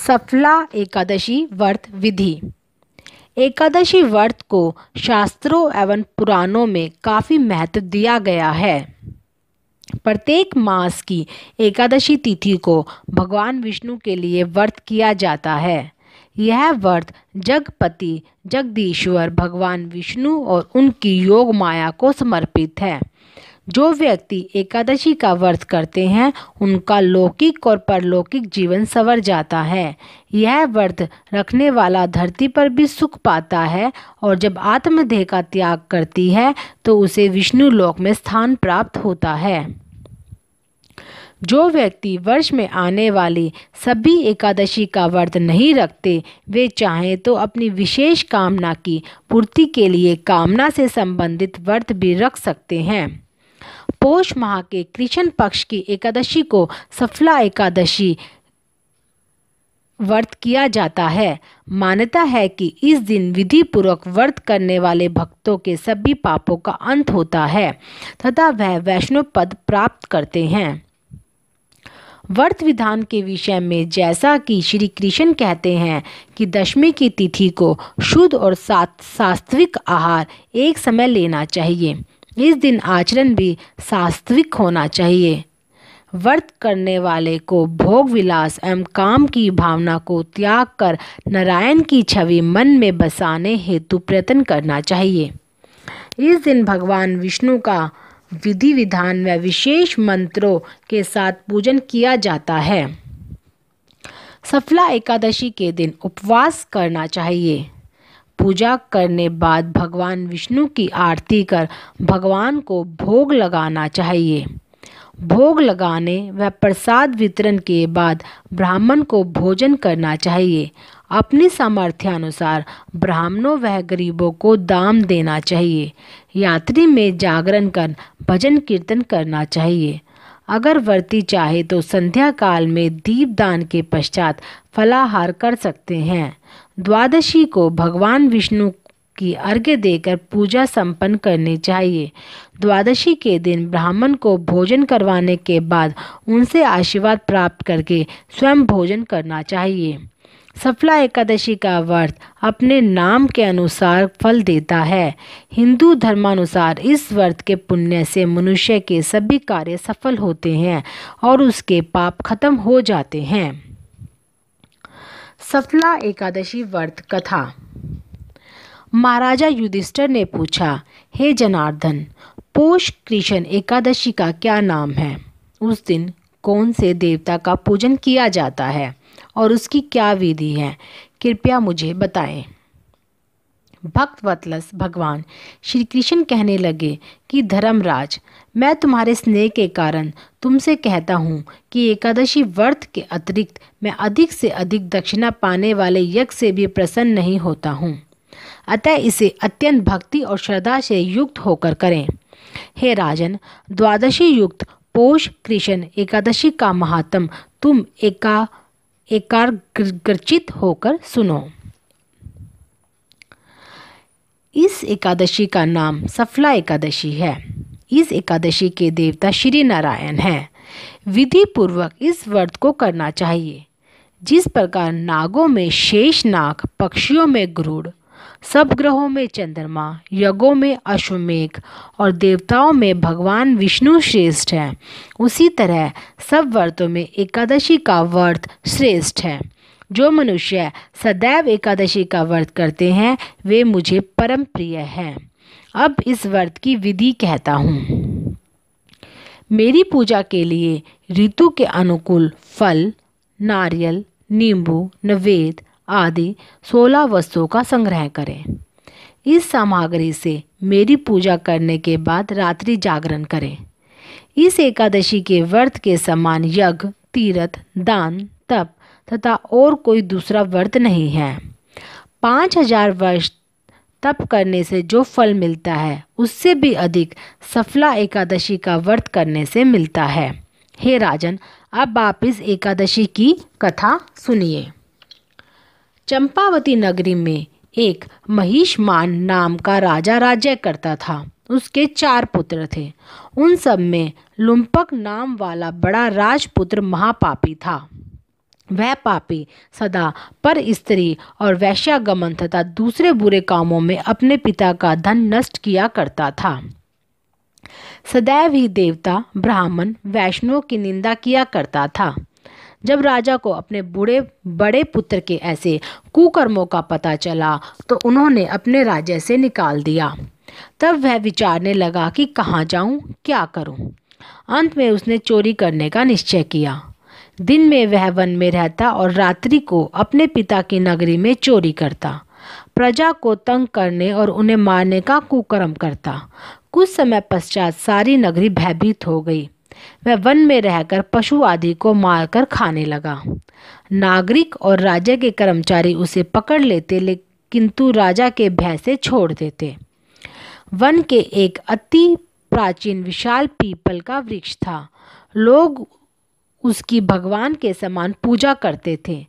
सफला एकादशी व्रत विधि। एकादशी व्रत को शास्त्रों एवं पुराणों में काफ़ी महत्व दिया गया है। प्रत्येक मास की एकादशी तिथि को भगवान विष्णु के लिए व्रत किया जाता है। यह व्रत जगपति जगदीश्वर भगवान विष्णु और उनकी योग माया को समर्पित है। जो व्यक्ति एकादशी का व्रत करते हैं उनका लौकिक और परलौकिक जीवन संवर जाता है। यह व्रत रखने वाला धरती पर भी सुख पाता है और जब आत्मदेह का त्याग करती है तो उसे विष्णु लोक में स्थान प्राप्त होता है। जो व्यक्ति वर्ष में आने वाली सभी एकादशी का व्रत नहीं रखते, वे चाहें तो अपनी विशेष कामना की पूर्ति के लिए कामना से संबंधित व्रत भी रख सकते हैं। पौष माह के कृष्ण पक्ष की एकादशी को सफला एकादशी व्रत किया जाता है। मान्यता है कि इस दिन विधि पूर्वक व्रत करने वाले भक्तों के सभी पापों का अंत होता है तथा वह वैष्णव पद प्राप्त करते हैं। व्रत विधान के विषय में जैसा कि श्री कृष्ण कहते हैं कि दशमी की तिथि को शुद्ध और सात्विक आहार एक समय लेना चाहिए। इस दिन आचरण भी सात्विक होना चाहिए। व्रत करने वाले को भोग विलास एवं काम की भावना को त्याग कर नारायण की छवि मन में बसाने हेतु प्रयत्न करना चाहिए। इस दिन भगवान विष्णु का विधि विधान व विशेष मंत्रों के साथ पूजन किया जाता है। सफला एकादशी के दिन उपवास करना चाहिए। पूजा करने बाद भगवान विष्णु की आरती कर भगवान को भोग लगाना चाहिए। भोग लगाने व प्रसाद वितरण के बाद ब्राह्मण को भोजन करना चाहिए। अपनी सामर्थ्यानुसार ब्राह्मणों व गरीबों को दान देना चाहिए। यात्री में जागरण कर भजन कीर्तन करना चाहिए। अगर व्रती चाहे तो संध्या काल में दीपदान के पश्चात फलाहार कर सकते हैं। द्वादशी को भगवान विष्णु की अर्घ्य देकर पूजा संपन्न करनी चाहिए। द्वादशी के दिन ब्राह्मण को भोजन करवाने के बाद उनसे आशीर्वाद प्राप्त करके स्वयं भोजन करना चाहिए। सफला एकादशी का व्रत अपने नाम के अनुसार फल देता है। हिंदू धर्मानुसार इस व्रत के पुण्य से मनुष्य के सभी कार्य सफल होते हैं और उसके पाप खत्म हो जाते हैं। सफला एकादशी व्रत कथा। महाराजा युधिष्ठिर ने पूछा, हे जनार्दन, पौष कृष्ण एकादशी का क्या नाम है? उस दिन कौन से देवता का पूजन किया जाता है और उसकी क्या विधि है? कृपया मुझे बताएं। भक्त वत्सल भगवान श्री कृष्ण कहने लगे कि धर्मराज, मैं तुम्हारे स्नेह के कारण तुमसे कहता हूँ कि एकादशी व्रत के अतिरिक्त मैं अधिक से अधिक दक्षिणा पाने वाले यज्ञ से भी प्रसन्न नहीं होता हूँ। अतः इसे अत्यंत भक्ति और श्रद्धा से युक्त होकर करें। हे राजन, द्वादशी युक्त पौष कृष्ण एकादशी का महात्म तुम एकाग्रचित होकर सुनो। इस एकादशी का नाम सफला एकादशी है। इस एकादशी के देवता श्री नारायण हैं। विधि पूर्वक इस व्रत को करना चाहिए। जिस प्रकार नागों में शेष नाग, पक्षियों में गरुड़, सब ग्रहों में चंद्रमा, यज्ञों में अश्वमेघ और देवताओं में भगवान विष्णु श्रेष्ठ हैं, उसी तरह सब व्रतों में एकादशी का व्रत श्रेष्ठ है। जो मनुष्य सदैव एकादशी का व्रत करते हैं वे मुझे परम प्रिय हैं। अब इस व्रत की विधि कहता हूँ। मेरी पूजा के लिए ऋतु के अनुकूल फल, नारियल, नींबू, नवेद आदि 16 वस्तुओं का संग्रह करें। इस सामग्री से मेरी पूजा करने के बाद रात्रि जागरण करें। इस एकादशी के व्रत के समान यज्ञ, तीर्थ, दान, तप तथा और कोई दूसरा व्रत नहीं है। 5000 वर्ष तप करने से जो फल मिलता है उससे भी अधिक सफला एकादशी का व्रत करने से मिलता है। हे राजन, अब आप इस एकादशी की कथा सुनिए। चंपावती नगरी में एक महिषमान नाम का राजा राज्य करता था। उसके 4 पुत्र थे। उन सब में लुम्पक नाम वाला बड़ा राजपुत्र महापापी था। वह पापी सदा पर स्त्री और वैश्यागमन तथा दूसरे बुरे कामों में अपने पिता का धन नष्ट किया करता था। सदैव ही देवता, ब्राह्मण, वैष्णव की निंदा किया करता था। जब राजा को अपने बड़े पुत्र के ऐसे कुकर्मों का पता चला तो उन्होंने अपने राज्य से निकाल दिया। तब वह विचारने लगा कि कहाँ जाऊं, क्या करूं। अंत में उसने चोरी करने का निश्चय किया। दिन में वह वन में रहता और रात्रि को अपने पिता की नगरी में चोरी करता, प्रजा को तंग करने और उन्हें मारने का कुकर्म करता। कुछ समय पश्चात सारी नगरी भयभीत हो गई। वह वन में रहकर पशु आदि को मारकर खाने लगा। नागरिक और राज्य के कर्मचारी उसे पकड़ लेते, किंतु राजा के भय से छोड़ देते। वन के एक अति प्राचीन विशाल पीपल का वृक्ष था। लोग उसकी भगवान के समान पूजा करते थे।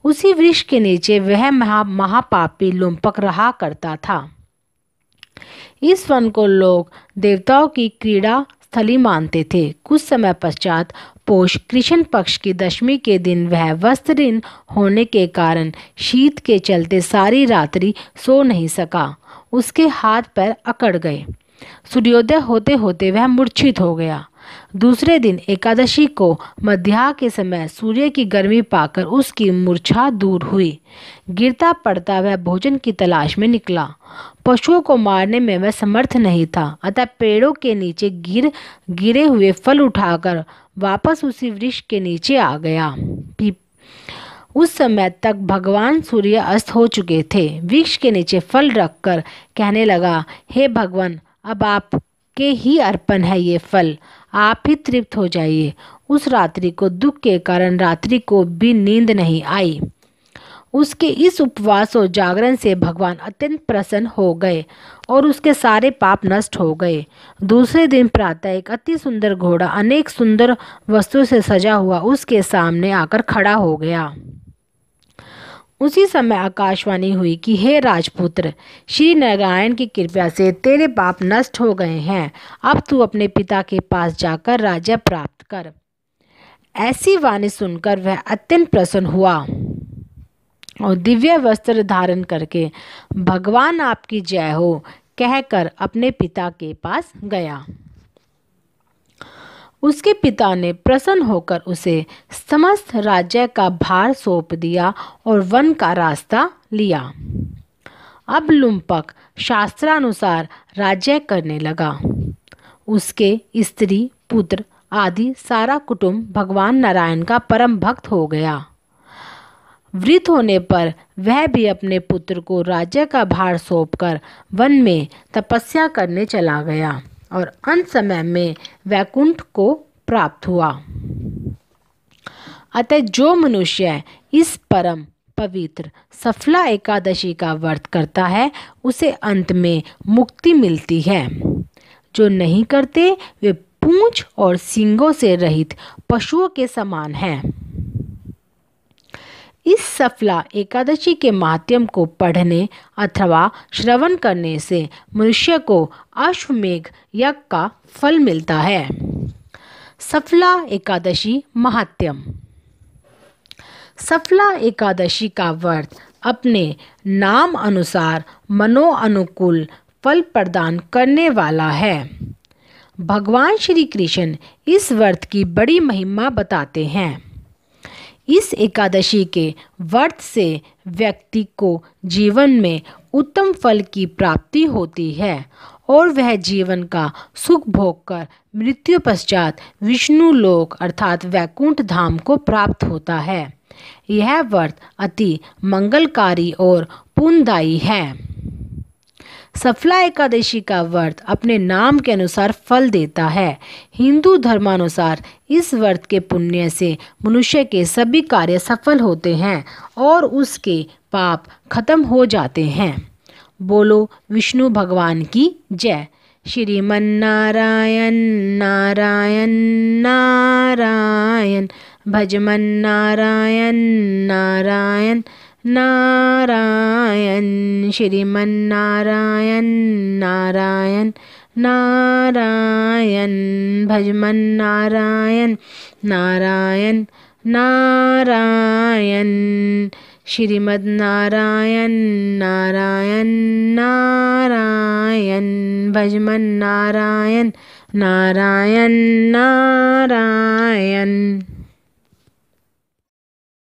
उसी वृक्ष के नीचे वह महापापी लुम्पक रहा करता था। इस वन को लोग देवताओं की क्रीड़ा स्थली मानते थे। कुछ समय पश्चात पौष कृष्ण पक्ष की दशमी के दिन वह वस्त्रहीन होने के कारण शीत के चलते सारी रात्रि सो नहीं सका। उसके हाथ पैर अकड़ गए। सूर्योदय होते होते वह मूर्छित हो गया। दूसरे दिन एकादशी को मध्याह्न के समय सूर्य की गर्मी पाकर उसकी मूर्छा दूर हुई। गिरता पड़ता वह भोजन की तलाश में निकला। पशुओं को मारने में वह समर्थ नहीं था, अतः पेड़ों के नीचे गिरे हुए फल उठाकर वापस उसी वृक्ष के नीचे आ गया। उस समय तक भगवान सूर्य अस्त हो चुके थे। वृक्ष के नीचे फल रखकर कहने लगा, हे भगवान, अब आपके ही अर्पण है ये फल, आप ही तृप्त हो जाइए। उस रात्रि को दुख के कारण रात्रि को भी नींद नहीं आई। उसके इस उपवास और जागरण से भगवान अत्यंत प्रसन्न हो गए और उसके सारे पाप नष्ट हो गए। दूसरे दिन प्रातः एक अति सुंदर घोड़ा अनेक सुंदर वस्तुओं से सजा हुआ उसके सामने आकर खड़ा हो गया। उसी समय आकाशवाणी हुई कि हे राजपुत्र, श्री नारायण की कृपा से तेरे पाप नष्ट हो गए हैं। अब तू अपने पिता के पास जाकर राज्य प्राप्त कर। ऐसी वाणी सुनकर वह अत्यंत प्रसन्न हुआ और दिव्य वस्त्र धारण करके भगवान आपकी जय हो कहकर अपने पिता के पास गया। उसके पिता ने प्रसन्न होकर उसे समस्त राज्य का भार सौंप दिया और वन का रास्ता लिया। अब लुम्पक शास्त्रानुसार राज्य करने लगा। उसके स्त्री, पुत्र आदि सारा कुटुंब भगवान नारायण का परम भक्त हो गया। वृद्ध होने पर वह भी अपने पुत्र को राज्य का भार सौंपकर वन में तपस्या करने चला गया और अंत समय में वैकुंठ को प्राप्त हुआ। अतः जो मनुष्य इस परम पवित्र सफला एकादशी का व्रत करता है उसे अंत में मुक्ति मिलती है। जो नहीं करते वे पूंछ और सींगों से रहित पशुओं के समान हैं। इस सफला एकादशी के माध्यम को पढ़ने अथवा श्रवण करने से मनुष्य को अश्वमेघ यज्ञ का फल मिलता है। सफला एकादशी महात्म्य। सफला एकादशी का व्रत अपने नाम अनुसार मनोअनुकूल फल प्रदान करने वाला है। भगवान श्री कृष्ण इस व्रत की बड़ी महिमा बताते हैं। इस एकादशी के व्रत से व्यक्ति को जीवन में उत्तम फल की प्राप्ति होती है और वह जीवन का सुख भोग कर मृत्यु पश्चात विष्णु लोक अर्थात वैकुंठ धाम को प्राप्त होता है। यह व्रत अति मंगलकारी और पुण्यदायी है। सफला एकादशी का व्रत अपने नाम के अनुसार फल देता है। हिंदू धर्मानुसार इस व्रत के पुण्य से मनुष्य के सभी कार्य सफल होते हैं और उसके पाप खत्म हो जाते हैं। बोलो विष्णु भगवान की जय। श्रीमन्नारायण नारायण नारायण, भजमन नारायण नारायण नारायण, श्रीमन्नारायण नारायण नारायण, भजमन नारायण नारायण नारायण। श्रीमद् नारायण नारायण नारायण। भजमन नारायण नारायण नारायण।